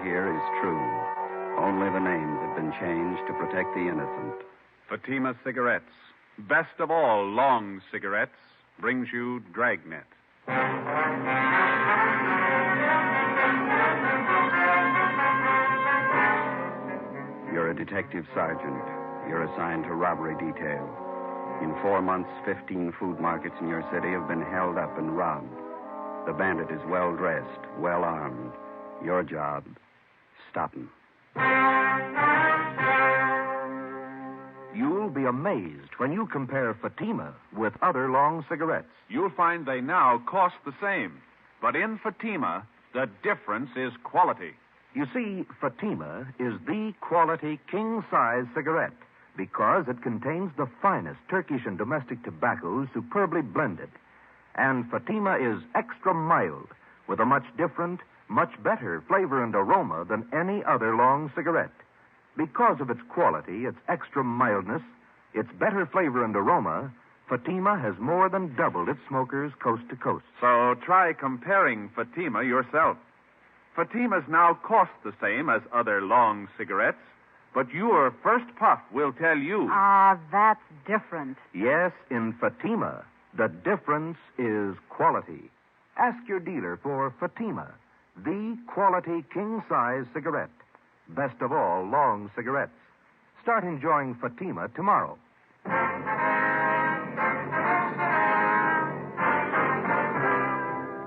here is true. Only the names have been changed to protect the innocent. Fatima Cigarettes, best of all long cigarettes, brings you Dragnet. You're a detective sergeant. You're assigned to robbery detail. In 4 months, 15 food markets in your city have been held up and robbed. The bandit is well-dressed, well-armed. Your job, stop him. You'll be amazed when you compare Fatima with other long cigarettes. You'll find they now cost the same. But in Fatima, the difference is quality. You see, Fatima is the quality king-size cigarette because it contains the finest Turkish and domestic tobaccos superbly blended. And Fatima is extra mild with a much different, much better flavor and aroma than any other long cigarette. Because of its quality, its extra mildness, its better flavor and aroma, Fatima has more than doubled its smokers coast to coast. So try comparing Fatima yourself. Fatimas now cost the same as other long cigarettes, but your first puff will tell you. Ah, that's different. Yes, in Fatima, the difference is quality. Ask your dealer for Fatima, the quality king-size cigarette. Best of all long cigarettes. Start enjoying Fatima tomorrow.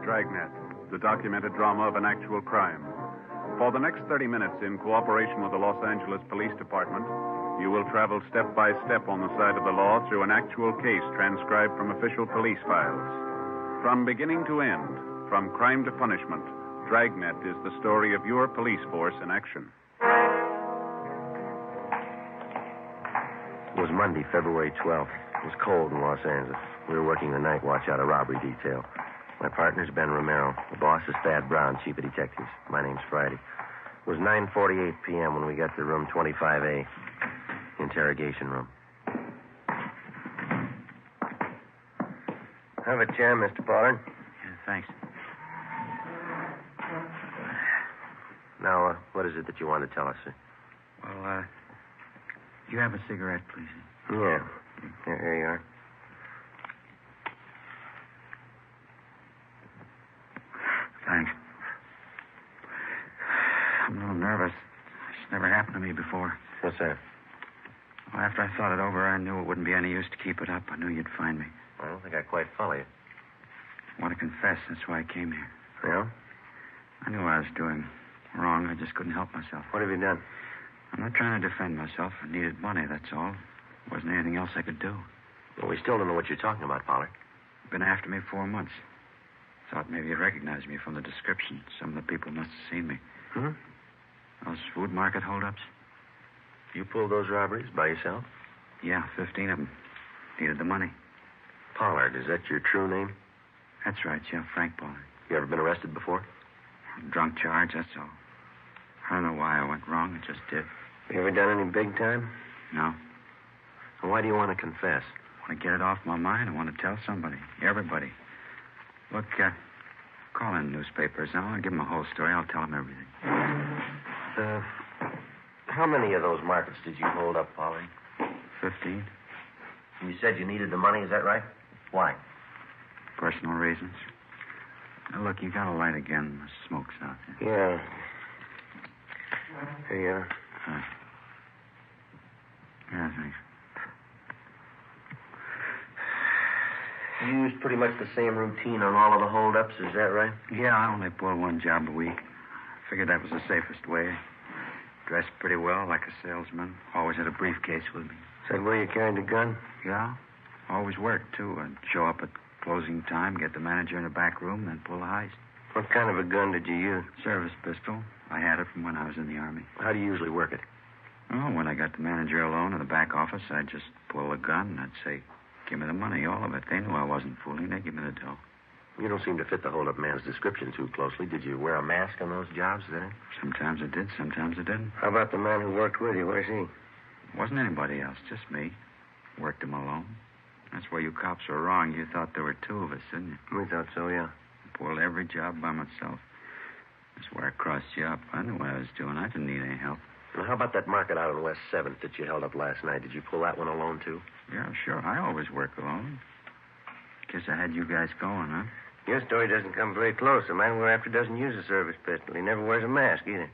Dragnet, the documented drama of an actual crime. For the next 30 minutes, in cooperation with the Los Angeles Police Department, you will travel step by step on the side of the law through an actual case transcribed from official police files. From beginning to end, from crime to punishment, Dragnet is the story of your police force in action. It was Monday, February 12th. It was cold in Los Angeles. We were working the night watch out of robbery detail. My partner's Ben Romero. The boss is Thad Brown, chief of detectives. My name's Friday. It was 9:48 p.m. when we got to room 25A, interrogation room. Have a chair, Mr. Pollard. Yeah, thanks. Now, what is it that you want to tell us, sir? Well, you have a cigarette, please? Yeah. Here you are. Thanks. I'm a little nervous. It's never happened to me before. What's that? Well, after I thought it over, I knew it wouldn't be any use to keep it up. I knew you'd find me. I don't think I quite follow you. I want to confess. That's why I came here. Yeah? I knew what I was doing wrong. I just couldn't help myself. What have you done? I'm not trying to defend myself. I needed money, that's all. There wasn't anything else I could do. Well, we still don't know what you're talking about, Pollard. Been after me 4 months. Thought maybe you'd recognize me from the description. Some of the people must have seen me. Hmm? Those food market holdups? You pulled those robberies by yourself? Yeah, 15 of them. Needed the money. Pollard, is that your true name? That's right, yeah, Frank Pollard. You ever been arrested before? Drunk charge, that's all. I don't know why I went wrong. It just did. You ever done any big time? No. Well, why do you want to confess? I want to get it off my mind. I want to tell somebody. Everybody. Look, call in newspapers. I want to give them a whole story. I'll tell them everything. How many of those markets did you hold up, Pollard? 15. You said you needed the money, is that right? Why? Personal reasons. Now, look, you got a light again. The smoke's out there. Yeah. Here you are. Yeah, thanks. You used pretty much the same routine on all of the holdups, is that right? Yeah, I only pull one job a week. Figured that was the safest way. Dressed pretty well, like a salesman. Always had a briefcase with me. Is that where you carried the gun? Yeah. Always worked, too. I'd show up at closing time, get the manager in the back room, then pull the heist. What kind of a gun did you use? Service pistol. I had it from when I was in the Army. How do you usually work it? Oh, when I got the manager alone in the back office, I'd just pull the gun and I'd say, give me the money, all of it. They knew I wasn't fooling. They'd give me the dough. You don't seem to fit the hold-up man's description too closely. Did you wear a mask on those jobs then? Sometimes I did, sometimes I didn't. How about the man who worked with you? Where's he? Wasn't anybody else, just me. Worked him alone. That's where you cops were wrong. You thought there were two of us, didn't you? We thought so, yeah. Pulled every job by myself. That's where I crossed you up. I knew what I was doing. I didn't need any help. Well, how about that market out on West 7th that you held up last night? Did you pull that one alone, too? Yeah, sure. I always work alone. Guess I had you guys going, huh? Your story doesn't come very close. The man we're after doesn't use a service pistol. He never wears a mask, either.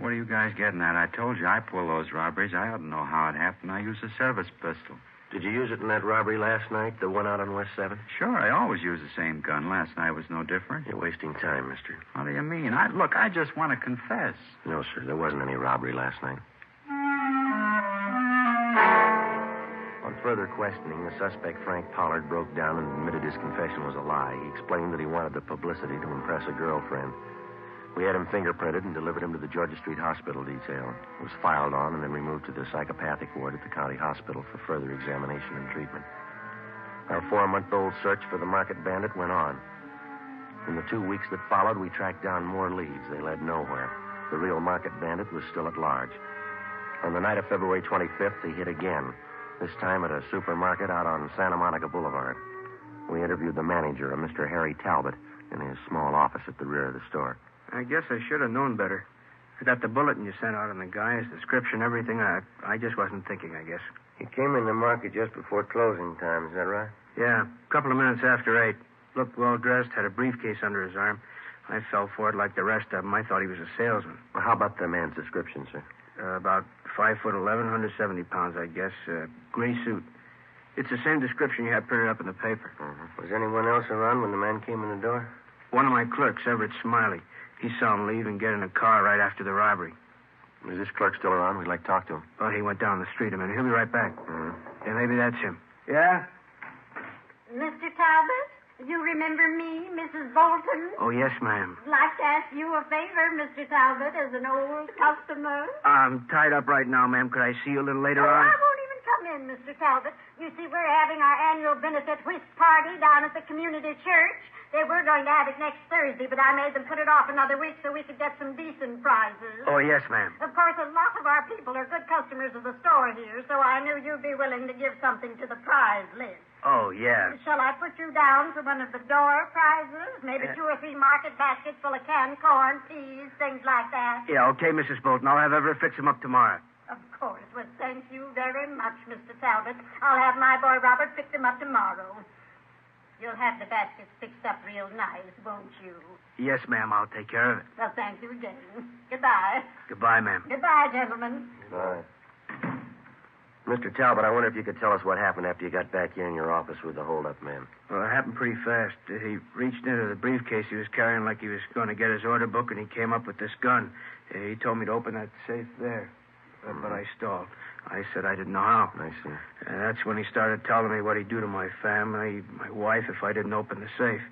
What are you guys getting at? I told you I pull those robberies. I ought to know how it happened. I use a service pistol. Did you use it in that robbery last night, the one out on West 7th? Sure, I always use the same gun. Last night was no different. You're wasting time, mister. What do you mean? I just want to confess. No, sir, there wasn't any robbery last night. On further questioning, the suspect, Frank Pollard, broke down and admitted his confession was a lie. He explained that he wanted the publicity to impress a girlfriend. We had him fingerprinted and delivered him to the Georgia Street Hospital detail. He was filed on and then removed to the psychopathic ward at the county hospital for further examination and treatment. Our 4-month-old search for the market bandit went on. In the 2 weeks that followed, we tracked down more leads. They led nowhere. The real market bandit was still at large. On the night of February 25th, he hit again, this time at a supermarket out on Santa Monica Boulevard. We interviewed the manager, a Mr. Harry Talbot, in his small office at the rear of the store. I guess I should have known better. I got the bulletin you sent out on the guy, his description, everything. I just wasn't thinking, I guess. He came in the market just before closing time, is that right? Yeah, a couple of minutes after 8. Looked well-dressed, had a briefcase under his arm. I fell for it like the rest of them. I thought he was a salesman. Well, how about the man's description, sir? About 5'11", 170 pounds, I guess. Gray suit. It's the same description you had printed up in the paper. Mm-hmm. Was anyone else around when the man came in the door? One of my clerks, Everett Smiley. He saw him leave and get in a car right after the robbery. Is this clerk still around? We'd like to talk to him. Well, he went down the street a minute. He'll be right back. Mm-hmm. Yeah, maybe that's him. Yeah? Mr. Talbot, you remember me, Mrs. Bolton? Oh, yes, ma'am. I'd like to ask you a favor, Mr. Talbot, as an old customer. I'm tied up right now, ma'am. Could I see you a little later on? I won't even come in, Mr. Talbot. You see, we're having our annual benefit whist party down at the community church. They were going to have it next Thursday, but I made them put it off another week so we could get some decent prizes. Oh, yes, ma'am. Of course, a lot of our people are good customers of the store here, so I knew you'd be willing to give something to the prize list. Oh, yeah. Shall I put you down for one of the door prizes? Maybe 2 or 3 market baskets full of canned corn, peas, things like that. Yeah, okay, Mrs. Bolton. I'll have Everett fix them up tomorrow. Of course. Well, thank you very much, Mr. Talbot. I'll have my boy Robert pick them up tomorrow. You'll have the baskets fixed up real nice, won't you? Yes, ma'am. I'll take care of it. Well, thank you again. Goodbye. Goodbye, ma'am. Goodbye, gentlemen. Goodbye. Mr. Talbot, I wonder if you could tell us what happened after you got back here in your office with the hold-up man. Well, it happened pretty fast. He reached into the briefcase he was carrying like he was going to get his order book, and he came up with this gun. He told me to open that safe there, but I stalled. I said I didn't know how. I see. And that's when he started telling me what he'd do to my family, my wife, if I didn't open the safe.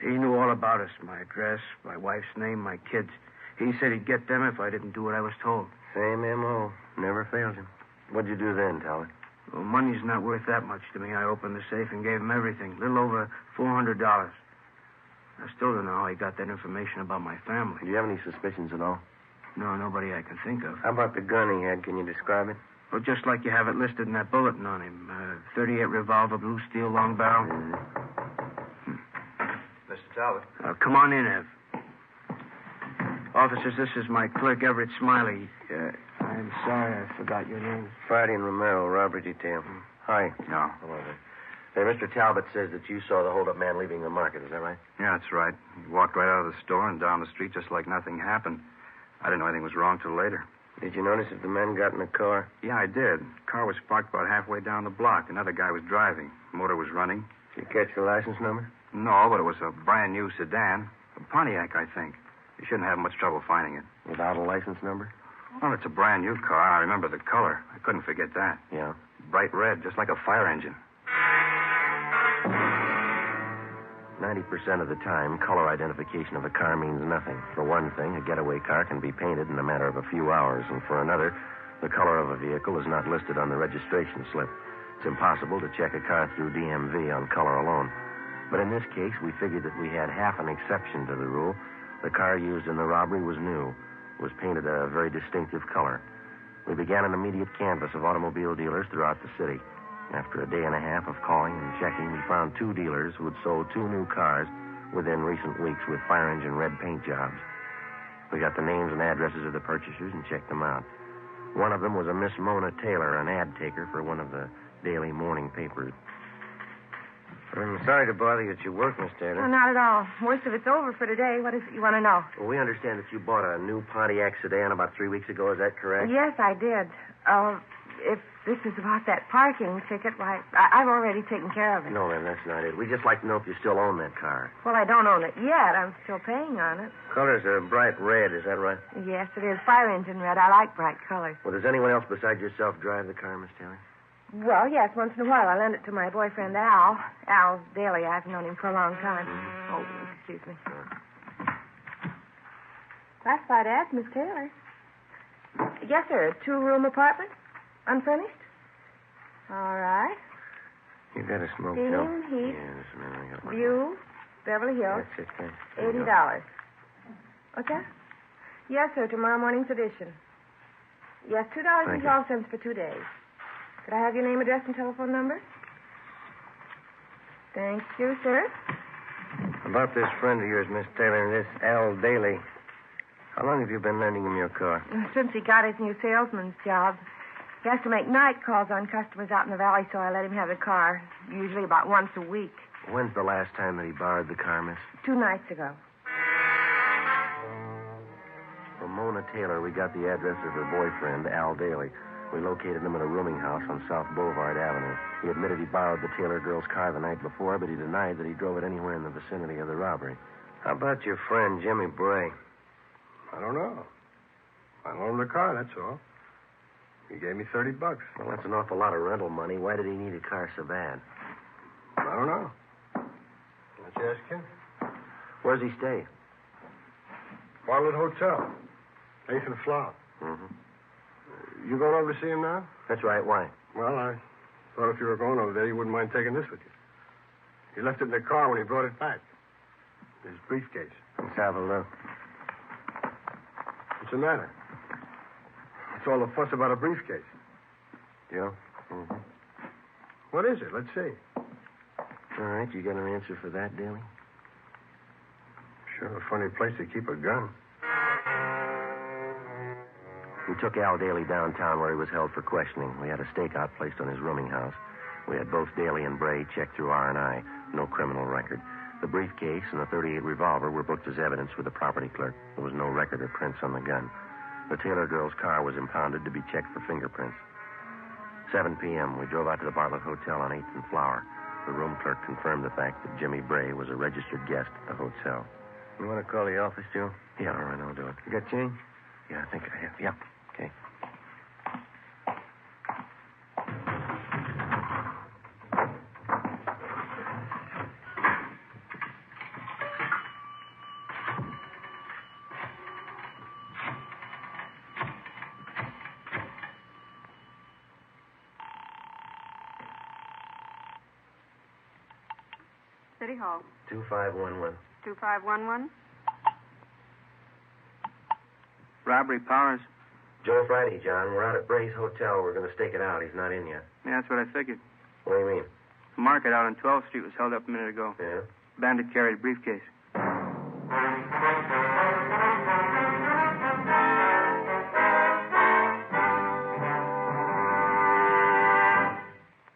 He knew all about us, my address, my wife's name, my kids. He said he'd get them if I didn't do what I was told. Same M.O. Never fails him. What'd you do then, Talbot? Well, money's not worth that much to me. I opened the safe and gave him everything, a little over $400. I still don't know how he got that information about my family. Do you have any suspicions at all? No, nobody I can think of. How about the gun he had? Can you describe it? Well, just like you have it listed in that bulletin on him. 38 revolver, blue steel, long barrel. Mr. Talbot. Come on in, Ev. Officers, this is my clerk, Everett Smiley. I'm sorry I forgot your name. Friday and Romero, robbery detail. Hi. No. Hello there. Hey, Mr. Talbot says that you saw the hold-up man leaving the market. Is that right? Yeah, that's right. He walked right out of the store and down the street just like nothing happened. I didn't know anything was wrong till later. Did you notice if the man got in the car? Yeah, I did. The car was parked about halfway down the block. Another guy was driving. The motor was running. Did you catch the license number? No, but it was a brand new sedan. A Pontiac, I think. You shouldn't have much trouble finding it. Without a license number? Well, it's a brand new car. I remember the color. I couldn't forget that. Yeah. Bright red, just like a fire engine. 90% of the time, color identification of a car means nothing. For one thing, a getaway car can be painted in a matter of a few hours, and for another, the color of a vehicle is not listed on the registration slip. It's impossible to check a car through DMV on color alone. But in this case, we figured that we had half an exception to the rule. The car used in the robbery was new. It was painted a very distinctive color. We began an immediate canvass of automobile dealers throughout the city. After a day and a half of calling and checking, we found 2 dealers who had sold 2 new cars within recent weeks with fire engine red paint jobs. We got the names and addresses of the purchasers and checked them out. One of them was a Miss Mona Taylor, an ad taker for one of the daily morning papers. I'm sorry to bother you at your work, Miss Taylor. No, not at all. Most of it's over for today. What is it you want to know? Well, we understand that you bought a new Pontiac sedan about 3 weeks ago. Is that correct? Yes, I did. If this is about that parking ticket, why, I've already taken care of it. No, ma'am, that's not it. We'd just like to know if you still own that car. Well, I don't own it yet. I'm still paying on it. Colors are bright red, is that right? Yes, it is. Fire engine red. I like bright colors. Well, does anyone else besides yourself drive the car, Miss Taylor? Well, yes, once in a while. I lend it to my boyfriend, Al. Al Daly. I've known him for a long time. Oh, excuse me. Classified ads, Miss Taylor. Yes, sir. 2-room apartment. Unfurnished. All right. You got a smoke, Steam, Joe? heat, Yes, ma'am. I got one. view, Beverly Hills. That's it, thanks. $80. What's that? Yes, sir. Tomorrow morning's edition. Yes, $2.12 for 2 days. Could I have your name, address, and telephone number? Thank you, sir. About this friend of yours, Miss Taylor, this Al Daly. How long have you been lending him your car? Since he got his new salesman's job. He has to make night calls on customers out in the valley, so I let him have the car, usually about once a week. When's the last time that he borrowed the car, miss? 2 nights ago. From Mona Taylor, we got the address of her boyfriend, Al Daly. We located him at a rooming house on South Boulevard Avenue. He admitted he borrowed the Taylor girl's car the night before, but he denied that he drove it anywhere in the vicinity of the robbery. How about your friend, Jimmy Bray? I don't know. I loaned him the car, that's all. He gave me $30. Well, that's an awful lot of rental money. Why did he need a car so bad? I don't know. Let's ask him. Where's he stay? Bartlett Hotel. Nathan Flower. Mm-hmm. You going over to see him now? That's right. Why? Well, I thought if you were going over there, you wouldn't mind taking this with you. He left it in the car when he brought it back. His briefcase. Let's have a look. What's the matter? What's all the fuss about a briefcase? Joe? Mm-hmm. What is it? Let's see. All right, you got an answer for that, Daly? Sure a funny place to keep a gun. We took Al Daly downtown where he was held for questioning. We had a stakeout placed on his rooming house. We had both Daly and Bray checked through R&I. No criminal record. The briefcase and the .38 revolver were booked as evidence with the property clerk. There was no record or prints on the gun. The Taylor girl's car was impounded to be checked for fingerprints. 7 p.m., we drove out to the Bartlett Hotel on 8th and Flower. The room clerk confirmed the fact that Jimmy Bray was a registered guest at the hotel. You want to call the office, Joe? Yeah, all right, I'll do it. You got change? Yeah, I think I have. Yeah, okay. City Hall. 2511. 2511. Robbery, Powers. Joe Friday, John. We're out at Bray's Hotel. We're going to stake it out. He's not in yet. Yeah, that's what I figured. What do you mean? The market out on 12th Street was held up a minute ago. Yeah? Bandit carried a briefcase.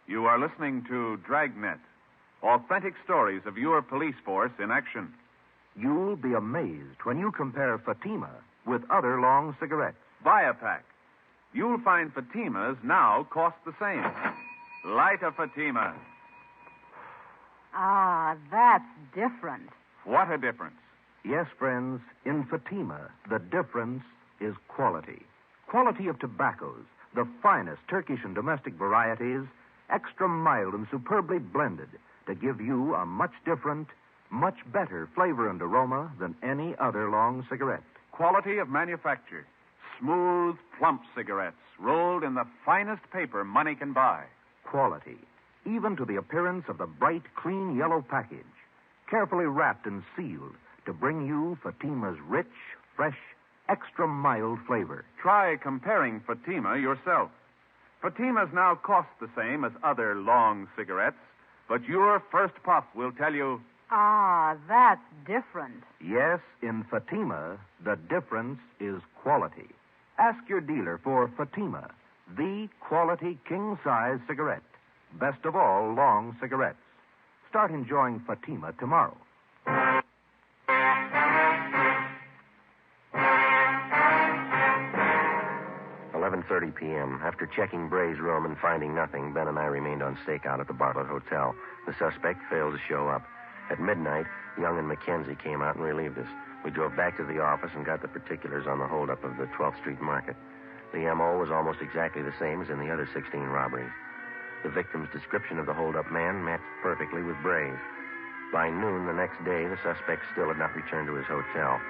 You are listening to Dragnet, authentic stories of your police force in action. You'll be amazed when you compare Fatima with other long cigarettes. Buy a pack. You'll find Fatimas now cost the same. Light a Fatima. Ah, that's different. What a difference. Yes, friends, in Fatima, the difference is quality. Quality of tobaccos, the finest Turkish and domestic varieties, extra mild and superbly blended to give you a much different, much better flavor and aroma than any other long cigarette. Quality of manufacture. Smooth, plump cigarettes rolled in the finest paper money can buy. Quality, even to the appearance of the bright, clean yellow package, carefully wrapped and sealed to bring you Fatima's rich, fresh, extra mild flavor. Try comparing Fatima yourself. Fatimas now cost the same as other long cigarettes, but your first puff will tell you... Ah, that's different. Yes, in Fatima, the difference is quality. Ask your dealer for Fatima, the quality king-size cigarette. Best of all, long cigarettes. Start enjoying Fatima tomorrow. 11:30 p.m. After checking Bray's room and finding nothing, Ben and I remained on stakeout at the Bartlett Hotel. The suspect failed to show up. At midnight, Young and Mackenzie came out and relieved us. We drove back to the office and got the particulars on the holdup of the 12th Street Market. The M.O. was almost exactly the same as in the other 16 robberies. The victim's description of the holdup man matched perfectly with Bray's. By noon the next day, the suspect still had not returned to his hotel.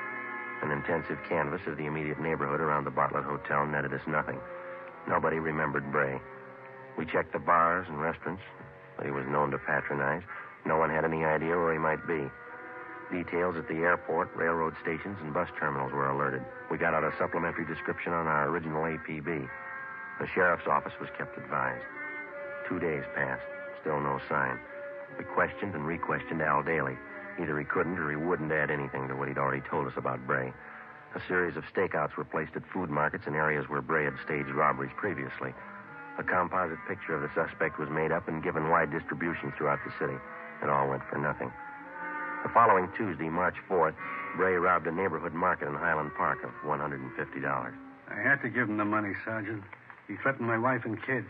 An intensive canvass of the immediate neighborhood around the Bartlett Hotel netted us nothing. Nobody remembered Bray. We checked the bars and restaurants that he was known to patronize. No one had any idea where he might be. Details at the airport, railroad stations, and bus terminals were alerted. We got out a supplementary description on our original APB. The sheriff's office was kept advised. 2 days passed. Still no sign. We questioned and re-questioned Al Daly. Either he couldn't or he wouldn't add anything to what he'd already told us about Bray. A series of stakeouts were placed at food markets in areas where Bray had staged robberies previously. A composite picture of the suspect was made up and given wide distribution throughout the city. It all went for nothing. The following Tuesday, March 4th, Bray robbed a neighborhood market in Highland Park of $150. I had to give him the money, Sergeant. He threatened my wife and kids.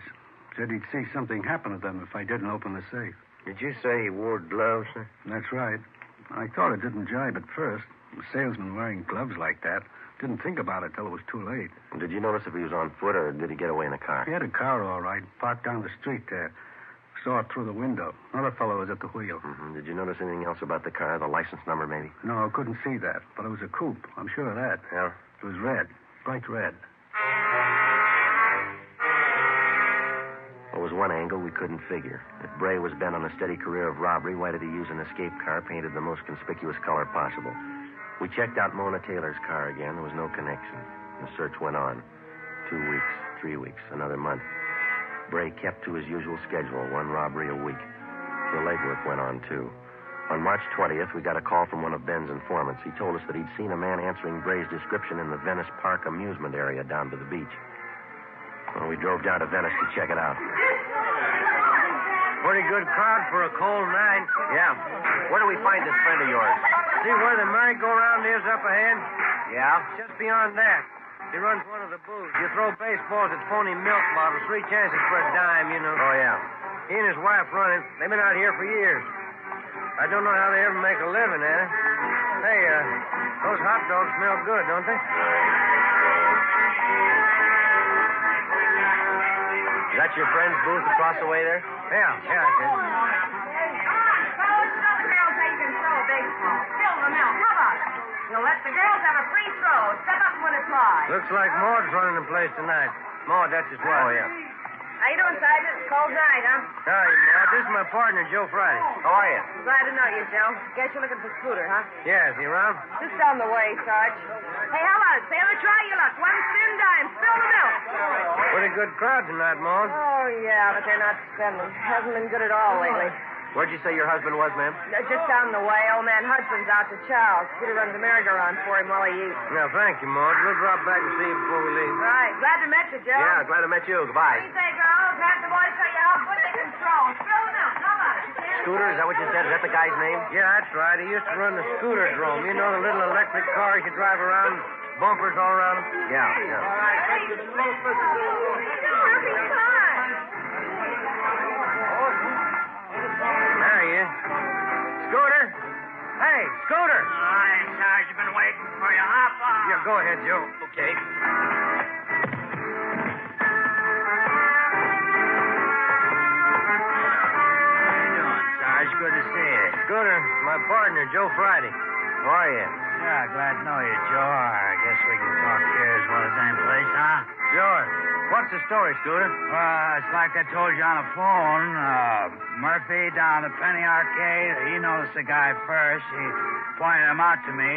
Said he'd see something happen to them if I didn't open the safe. Did you say he wore gloves, sir? That's right. I thought it didn't jibe at first. A salesman wearing gloves like that. Didn't think about it till it was too late. Did you notice if he was on foot or did he get away in a car? He had a car, all right, parked down the street there. Saw it through the window. Another fellow was at the wheel. Mm-hmm. Did you notice anything else about the car, the license number maybe? No, I couldn't see that. But it was a coupe. I'm sure of that. Yeah? It was red. Bright red. There was one angle we couldn't figure. If Bray was bent on a steady career of robbery, why did he use an escape car painted the most conspicuous color possible? We checked out Mona Taylor's car again. There was no connection. The search went on. 2 weeks, 3 weeks, another month. Bray kept to his usual schedule, one robbery a week. The legwork went on, too. On March 20th, we got a call from one of Ben's informants. He told us that he'd seen a man answering Bray's description in the Venice Park amusement area down to the beach. Well, we drove down to Venice to check it out. Pretty good crowd for a cold night. Yeah. Where do we find this friend of yours? See where the merry-go-round is up ahead? Yeah? Just beyond that. He runs one of the booths. You throw baseballs at phony milk bottles. 3 chances for a dime, you know. Oh, yeah. He and his wife run it. They've been out here for years. I don't know how they ever make a living at it. Hey, those hot dogs smell good, don't they? Is that your friend's booth across the way there? Yeah, I said. Come on, fellas. Tell the girls how you can throw a baseball. Fill them out. How about it? You'll let the girls have a free throw. Step up when it's live. Looks like Maud's running the place tonight. Maud, that's his wife. Oh, yeah. How you doing, Sergeant? Cold night, huh? Hi, Maud. This is my partner, Joe Friday. How are you? Glad to know you, Joe. Guess you're looking for Scooter, huh? Yeah, is he around? Just down the way, Sarge. Hey, how about it, sailor? Try your luck. 1 spin dime. Spill the milk. Pretty good crowd tonight, Maud. Oh, yeah, but they're not spending. Hasn't been good at all lately. Where'd you say your husband was, ma'am? Just down the way. Old man Hudson's out to chow. Scooter runs a merry-go-round for him while he eats. Yeah, thank you, Maud. We'll drop back and see you before we leave. Right. Glad to meet you, Joe. Yeah, glad to meet you. Goodbye. What do you say, girls? Have the boys show you how good they can throw. Spill the milk. How about it? Scooter, is that what you said? Is that the guy's name? Yeah, that's right. He used to run the scooter drome. You know, the little electric cars you drive around, bumpers all around them? Yeah. All right, thank you. There he is. Scooter? Hey, Scooter! Hi, Sarge. I've been waiting for you. Hop on. Yeah, go ahead, Joe. Okay. How you doing, Sarge? Good to see you. Scooter, my partner, Joe Friday. How are you? Yeah, glad to know you, Joe. I guess we can talk here as well as any place, huh? Sure. What's the story, Scooter? It's like I told you on the phone. Murphy down at Penny Arcade, he noticed the guy first. He pointed him out to me.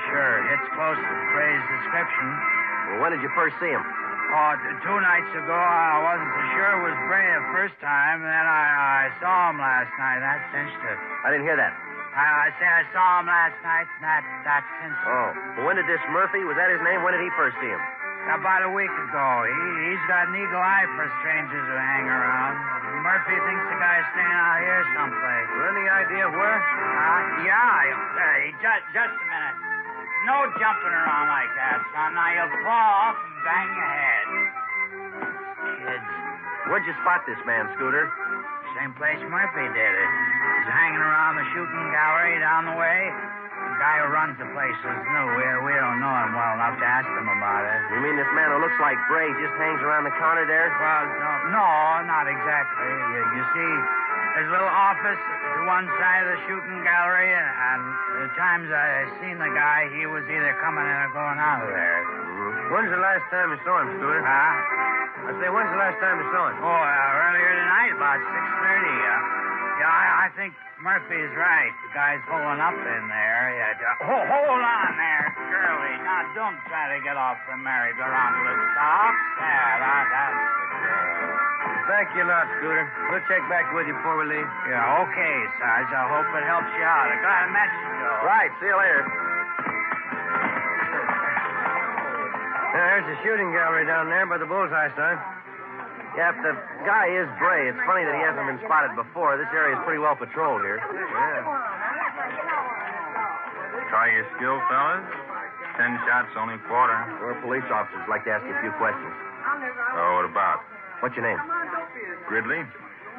Sure, hits close to Bray's description. Well, when did you first see him? Oh, 2 nights ago, I wasn't so sure it was Bray the first time. Then I saw him last night. That cinched it. I didn't hear that. I say I saw him last night. That's since. Oh. Well, when did this Murphy, was that his name? When did he first see him? About a week ago. He's got an eagle eye for strangers who hang around. Murphy thinks the guy's staying out here someplace. Any idea where? Just a minute. No jumping around like that, son. Now you'll fall off and bang your head. Kids. Where'd you spot this man, Scooter? Same place Murphy did it. He's hanging around the shooting gallery down the way. The guy who runs the place is new. We don't know him well enough to ask him about it. You mean this man who looks like Bray just hangs around the counter there? Well, no, not exactly. You see, there's a little office to one side of the shooting gallery, and the times I seen the guy, he was either coming in or going out of there. Mm-hmm. When's the last time you saw him, Scooter? Huh? I say, when's the last time you saw him? Oh, earlier tonight, about 6:30. I think Murphy's right. The guy's holding up in there. Hold on there, Shirley. Now, don't try to get off the merry-go-round till it stops. That's the girl. Thank you a lot, Scooter. We'll check back with you before we leave. Yeah, okay, Sarge. I hope it helps you out. I got a message, though. Right. See you later. There's the shooting gallery down there by the bullseye, son. Yeah, if the guy is Bray, it's funny that he hasn't been spotted before. This area is pretty well patrolled here. Yeah. Try your skill, fellas. 10 shots, only a quarter. We're police officers. Like to ask you a few questions. Oh, what about? What's your name? Gridley?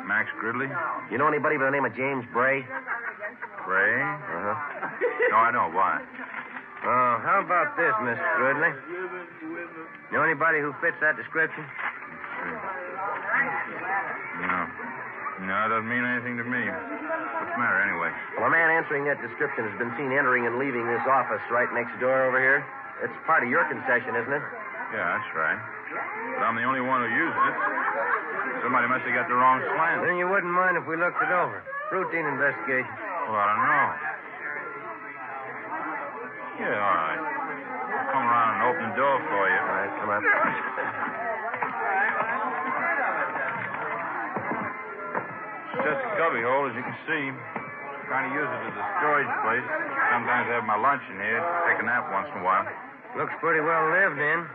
Max Gridley? You know anybody by the name of James Bray? Bray? Uh-huh. No, I don't. Why? How about this, Mr. Gridley? Know anybody who fits that description? No, it doesn't mean anything to me. What's the matter, anyway? Well, a man answering that description has been seen entering and leaving this office right next door over here. It's part of your concession, isn't it? Yeah, that's right. But I'm the only one who uses it. Somebody must have got the wrong slant. Then you wouldn't mind if we looked it over. Routine investigation. Well, I don't know. Yeah, all right. I'll come around and open the door for you. All right, come on. Just a cubby hole, as you can see. Trying to use it as a storage place. Sometimes I have my lunch in here. Take a nap once in a while. Looks pretty well lived in.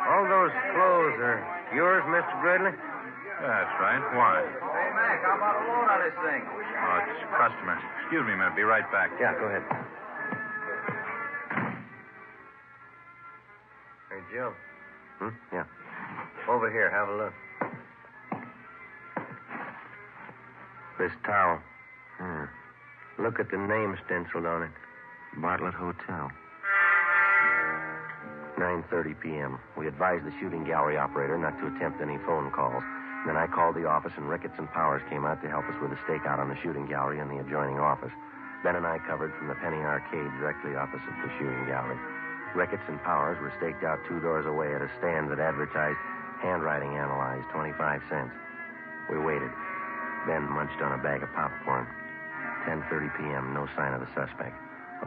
All those clothes are yours, Mr. Gridley? Yeah, that's right. Why? Hey, Mac, how about a load on this thing? Oh, it's a customer. Excuse me a minute. Be right back. Yeah, go ahead. Hey, Joe. Yeah. Over here, have a look. This towel. Look at the name stenciled on it. Bartlett Hotel. 9:30 p.m. We advised the shooting gallery operator not to attempt any phone calls. Then I called the office, and Ricketts and Powers came out to help us with a stakeout on the shooting gallery and the adjoining office. Ben and I covered from the Penny Arcade directly opposite the shooting gallery. Ricketts and Powers were staked out 2 doors away at a stand that advertised handwriting analyzed, 25 cents. We waited. Ben munched on a bag of popcorn. 10:30 p.m., no sign of the suspect.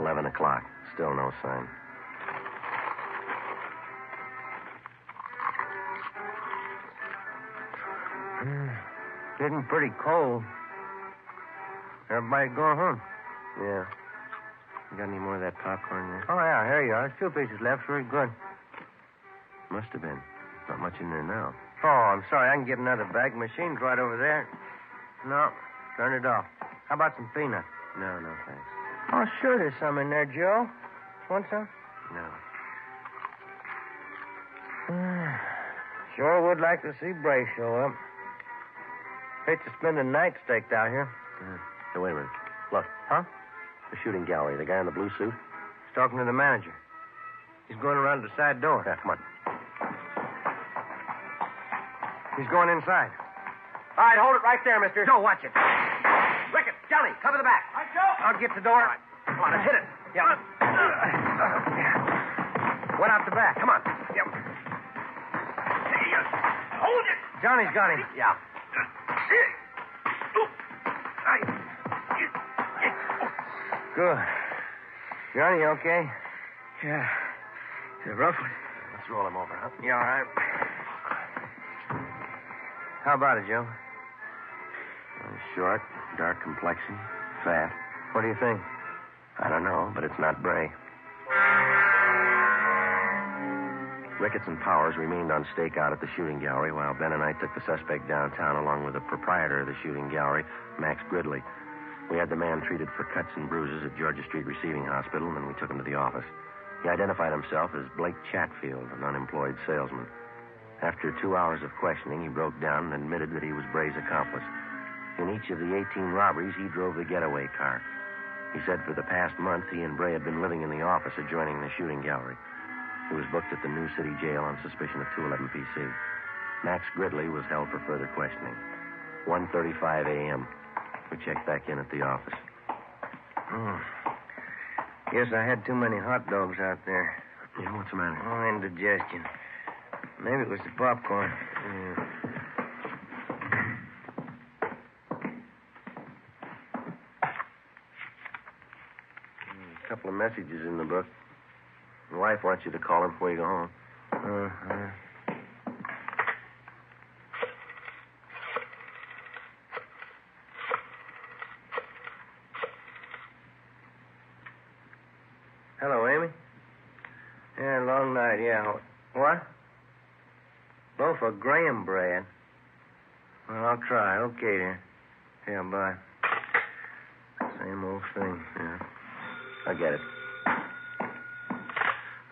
11 o'clock, still no sign. Getting pretty cold. Everybody going home? Yeah. You got any more of that popcorn there? Oh, yeah, here you are. There's 2 pieces left. Very good. Must have been. Not much in there now. Oh, I'm sorry. I can get another bag. Machine's right over there. No, turn it off. How about some peanuts? No, thanks. Oh, sure, there's some in there, Joe. Want some? No. Sure would like to see Bray show up. Hate to spend the night staked out here. Hey, wait a minute. Look. Huh? The shooting gallery. The guy in the blue suit. He's talking to the manager. He's going around to the side door. Yeah, come on. He's going inside. All right, hold it right there, mister. Joe, watch it. Rickett, Johnny, cover the back. All right, Joe. I'll get the door. All right. Come on, hit it. Yeah. Went out the back. Come on. Yep. Hold it. Johnny's got him. Yeah. Good. Johnny, you okay? Yeah. It's a rough one. Let's roll him over, huh? You all right? How about it, Joe? Short, dark complexion, fat. What do you think? I don't know, but it's not Bray. Ricketts and Powers remained on stakeout at the shooting gallery while Ben and I took the suspect downtown along with the proprietor of the shooting gallery, Max Gridley. We had the man treated for cuts and bruises at Georgia Street Receiving Hospital, and then we took him to the office. He identified himself as Blake Chatfield, an unemployed salesman. After 2 hours of questioning, he broke down and admitted that he was Bray's accomplice. In each of the 18 robberies, he drove the getaway car. He said for the past month, he and Bray had been living in the office adjoining the shooting gallery. He was booked at the New City Jail on suspicion of 211 PC. Max Gridley was held for further questioning. 1:35 a.m. We checked back in at the office. Guess I had too many hot dogs out there. Yeah, what's the matter? Oh, indigestion. Maybe it was the popcorn. Yeah. A couple of messages in the book. Your wife wants you to call her before you go home. Uh-huh. Hello, Amy. Yeah, long night, yeah. What? Loaf of graham bread. Well, I'll try. Okay, then. Yeah, bye. Same old thing. Yeah. I get it.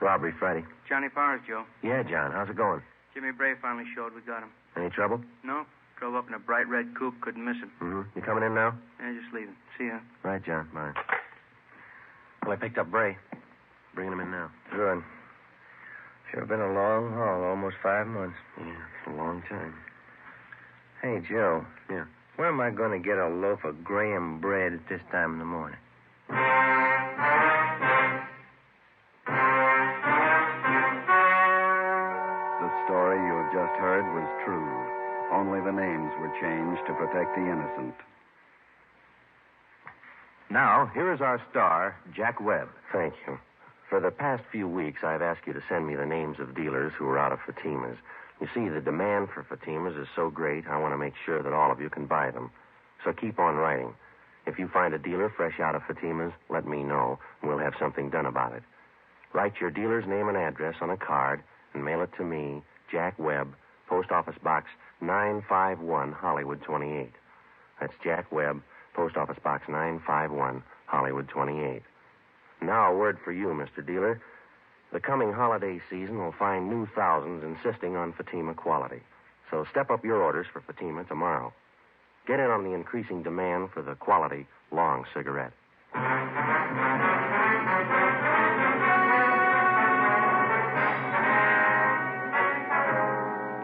Robbery Friday. Johnny Powers, Joe. Yeah, John. How's it going? Jimmy Bray finally showed. We got him. Any trouble? No. Drove up in a bright red coupe. Couldn't miss him. Mm-hmm. You coming in now? Yeah, just leaving. See ya. Right, John. Bye. Well, I picked up Bray. Bringing him in now. Good. Sure been a long haul. Almost 5 months. Yeah, it's a long time. Hey, Joe. Yeah? Where am I going to get a loaf of graham bread at this time in the morning? The story you have just heard was true. Only the names were changed to protect the innocent. Now, here is our star, Jack Webb. Thank you. For the past few weeks, I've asked you to send me the names of dealers who are out of Fatimas. You see, the demand for Fatimas is so great, I want to make sure that all of you can buy them. So keep on writing. If you find a dealer fresh out of Fatimas, let me know, and we'll have something done about it. Write your dealer's name and address on a card and mail it to me, Jack Webb, Post Office Box 951, Hollywood 28. That's Jack Webb, Post Office Box 951, Hollywood 28. Now, a word for you, Mr. Dealer. The coming holiday season will find new thousands insisting on Fatima quality. So step up your orders for Fatima tomorrow. Get in on the increasing demand for the quality long cigarette.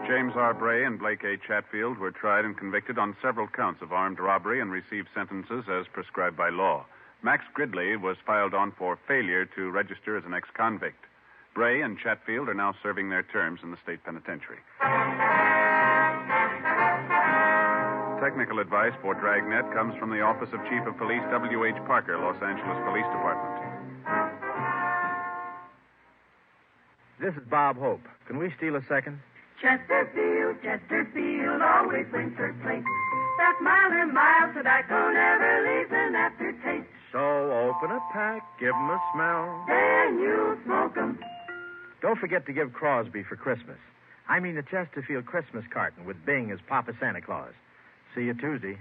James R. Bray and Blake A. Chatfield were tried and convicted on several counts of armed robbery and received sentences as prescribed by law. Max Gridley was filed on for failure to register as an ex-convict. Bray and Chatfield are now serving their terms in the state penitentiary. Technical advice for Dragnet comes from the Office of Chief of Police W.H. Parker, Los Angeles Police Department. This is Bob Hope. Can we steal a second? Chesterfield, Chesterfield, always wins first place. That mile and mild tobacco never leaves an aftertaste. So open a pack, give 'em a smell. Then you smoke 'em. Don't forget to give Crosby for Christmas. I mean the Chesterfield Christmas carton with Bing as Papa Santa Claus. See you Tuesday.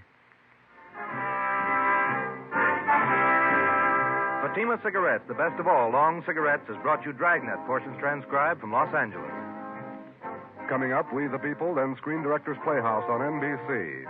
Fatima Cigarettes, the best of all long cigarettes, has brought you Dragnet, portions transcribed from Los Angeles. Coming up, We the People, then Screen Directors Playhouse on NBC.